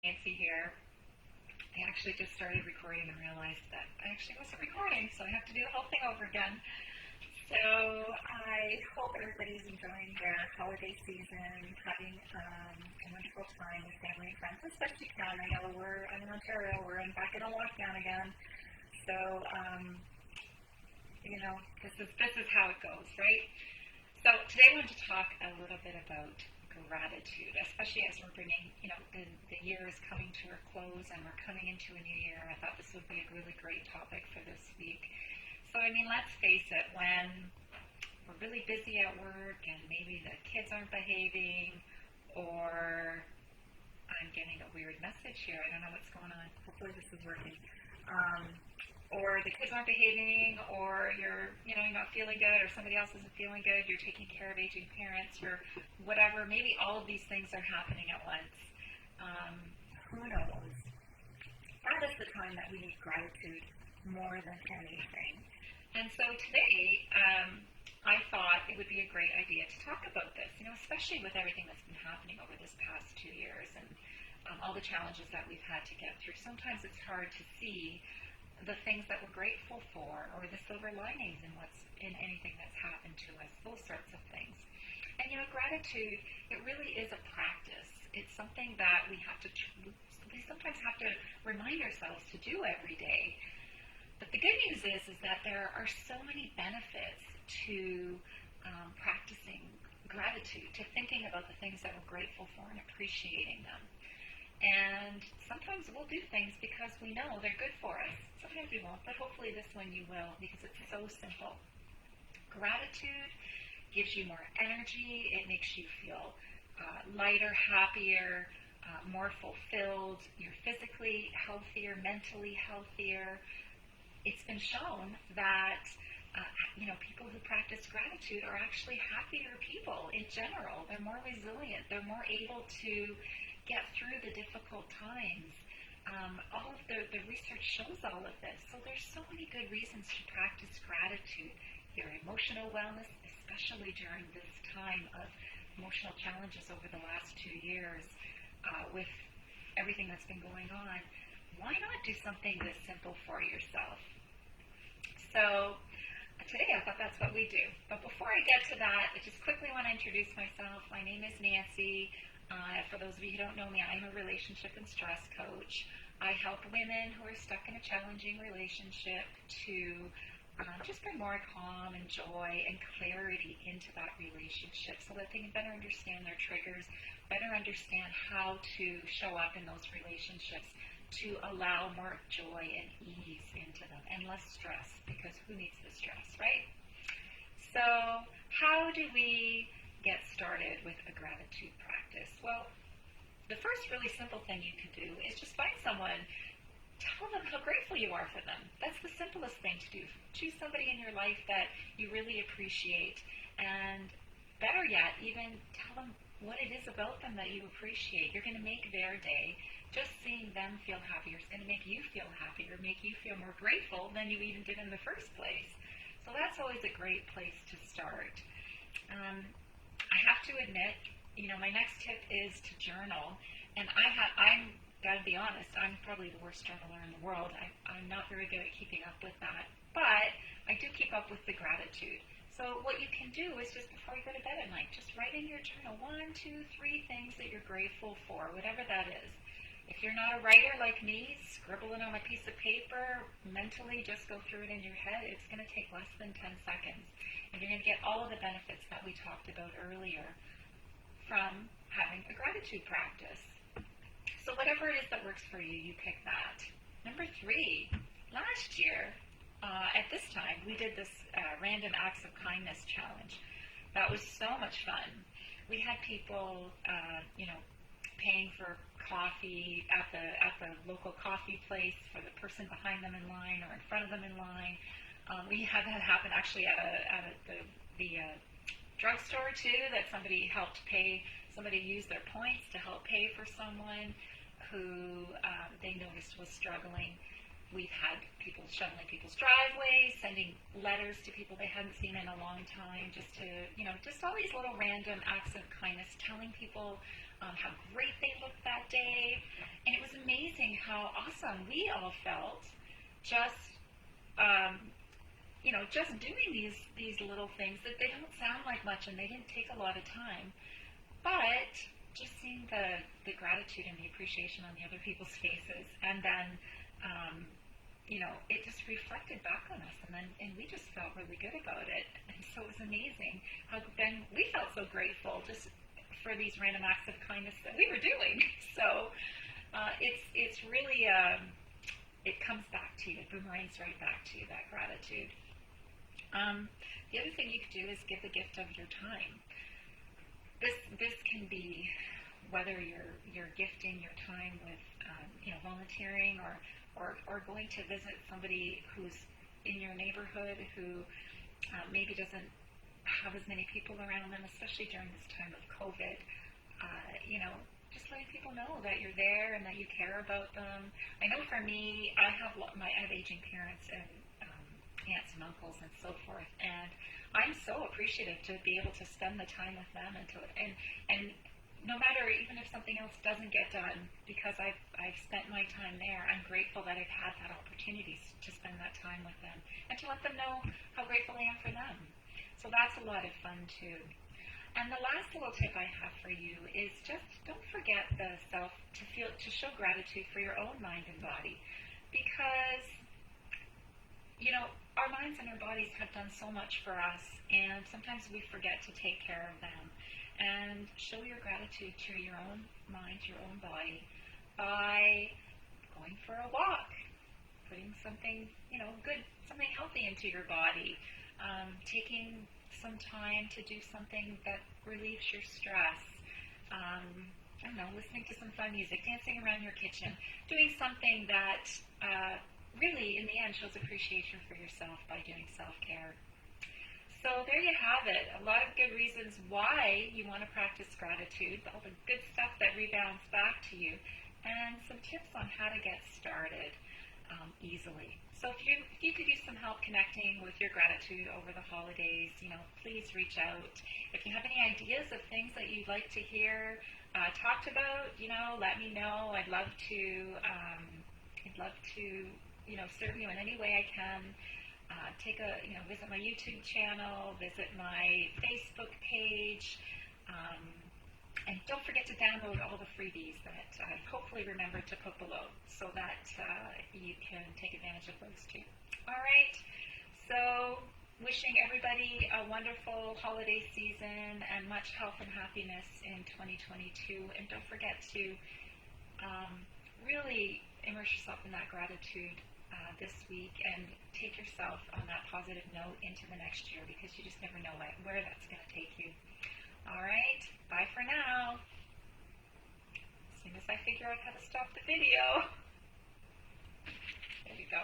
Nancy here. I actually just started recording and realized that I actually wasn't recording, so I have to do the whole thing over again. So I hope everybody's enjoying their holiday season, having a wonderful time with family and friends as best you can. I know I'm in Ontario, we're back in a lockdown again. So, this is how it goes, right? So today I wanted to talk a little bit about gratitude, especially as we're bringing, the year is coming to a close and we're coming into a new year. I thought this would be a really great topic for this week. So, let's face it, when we're really busy at work and maybe the kids aren't behaving, or I'm getting a weird message here. I don't know what's going on. Hopefully this is working. Or the kids aren't behaving, or you're not feeling good, or somebody else isn't feeling good, you're taking care of aging parents, you're whatever, maybe all of these things are happening at once. Who knows? That is the time that we need gratitude more than anything. And so today, I thought it would be a great idea to talk about this, especially with everything that's been happening over this past 2 years and all the challenges that we've had to get through. Sometimes it's hard to see the things that we're grateful for, or the silver linings in anything that's happened to us, those sorts of things. And gratitude, it really is a practice. It's something that we sometimes have to remind ourselves to do every day. But the good news is that there are so many benefits to practicing gratitude, to thinking about the things that we're grateful for and appreciating them. And sometimes we'll do things because we know they're good for us. Sometimes we won't, but hopefully this one you will, because it's so simple. Gratitude gives you more energy. It makes you feel lighter, happier, more fulfilled. You're physically healthier, mentally healthier. It's been shown that people who practice gratitude are actually happier people in general. They're more resilient. They're more able to get through the difficult times. All of the research shows all of this. So there's so many good reasons to practice gratitude. Your emotional wellness, especially during this time of emotional challenges over the last 2 years with everything that's been going on. Why not do something this simple for yourself? So today I thought that's what we do. But before I get to that, I just quickly want to introduce myself. My name is Nancy. For those of you who don't know me, I'm a relationship and stress coach. I help women who are stuck in a challenging relationship to just bring more calm and joy and clarity into that relationship so that they can better understand their triggers, better understand how to show up in those relationships to allow more joy and ease into them and less stress, because who needs the stress, right? So how do we get started with a gratitude practice? Well, the first really simple thing you can do is just find someone, tell them how grateful you are for them. That's the simplest thing to do. Choose somebody in your life that you really appreciate, and better yet, even tell them what it is about them that you appreciate. You're going to make their day. Just seeing them feel happier is going to make you feel happier, make you feel more grateful than you even did in the first place. So that's always a great place to start. I have to admit, my next tip is to journal. And I'm gotta be honest, I'm probably the worst journaler in the world. I'm not very good at keeping up with that. But I do keep up with the gratitude. So what you can do is just before you go to bed at night, just write in your journal 1, 2, 3 things that you're grateful for, whatever that is. If you're not a writer like me, scribble it on a piece of paper, mentally just go through it in your head. It's going to take less than 10 seconds. And you're going to get all of the benefits that we talked about earlier from having a gratitude practice. So whatever it is that works for you, you pick that. Number 3, last year, at this time, we did this random acts of kindness challenge. That was so much fun. We had people, paying for coffee at the local coffee place for the person behind them in line or in front of them in line. We had that happen actually at the drugstore too, that somebody used their points to help pay for someone who they noticed was struggling. We've had people shoveling people's driveways, sending letters to people they hadn't seen in a long time, just all these little random acts of kindness, telling people how great they looked that day. And it was amazing how awesome we all felt just, just doing these little things that they don't sound like much and they didn't take a lot of time. But just seeing the gratitude and the appreciation on the other people's faces, and then it just reflected back on us, and we just felt really good about it. And so it was amazing how then we felt so grateful just for these random acts of kindness that we were doing. So it's really it comes back to you, it boomerangs right back to you, that gratitude. The other thing you could do is give the gift of your time. This can be whether you're gifting your time with volunteering or going to visit somebody who's in your neighborhood who maybe doesn't have as many people around them, especially during this time of COVID. Just letting people know that you're there and that you care about them. I know for me, I have aging parents and aunts and uncles and so forth, and I'm so appreciative to be able to spend the time with them and no matter even if something else doesn't get done, because I've spent my time there, I'm grateful that I've had that opportunity to spend that time with them and to let them know how grateful I am for them. So that's a lot of fun too. And the last little tip I have for you is just don't forget to show gratitude for your own mind and body, because our minds and our bodies have done so much for us, and sometimes we forget to take care of them. And show your gratitude to your own mind, your own body, by going for a walk, putting something, good, something healthy into your body, taking some time to do something that relieves your stress, listening to some fun music, dancing around your kitchen, doing something that really, in the end, shows appreciation for yourself by doing self-care. So there you have it, a lot of good reasons why you want to practice gratitude, all the good stuff that rebounds back to you, and some tips on how to get started easily. So if you could use some help connecting with your gratitude over the holidays, please reach out. If you have any ideas of things that you'd like to hear talked about, let me know. I'd love to serve you in any way I can. Visit my YouTube channel, visit my Facebook page, and don't forget to download all the freebies that I've hopefully remembered to put below so that you can take advantage of those too. All right, so wishing everybody a wonderful holiday season and much health and happiness in 2022, and don't forget to really immerse yourself in that gratitude this week and take yourself on that positive note into the next year, because you just never know where that's going to take you. All right, bye for now. As soon as I figure out how to stop the video. There we go.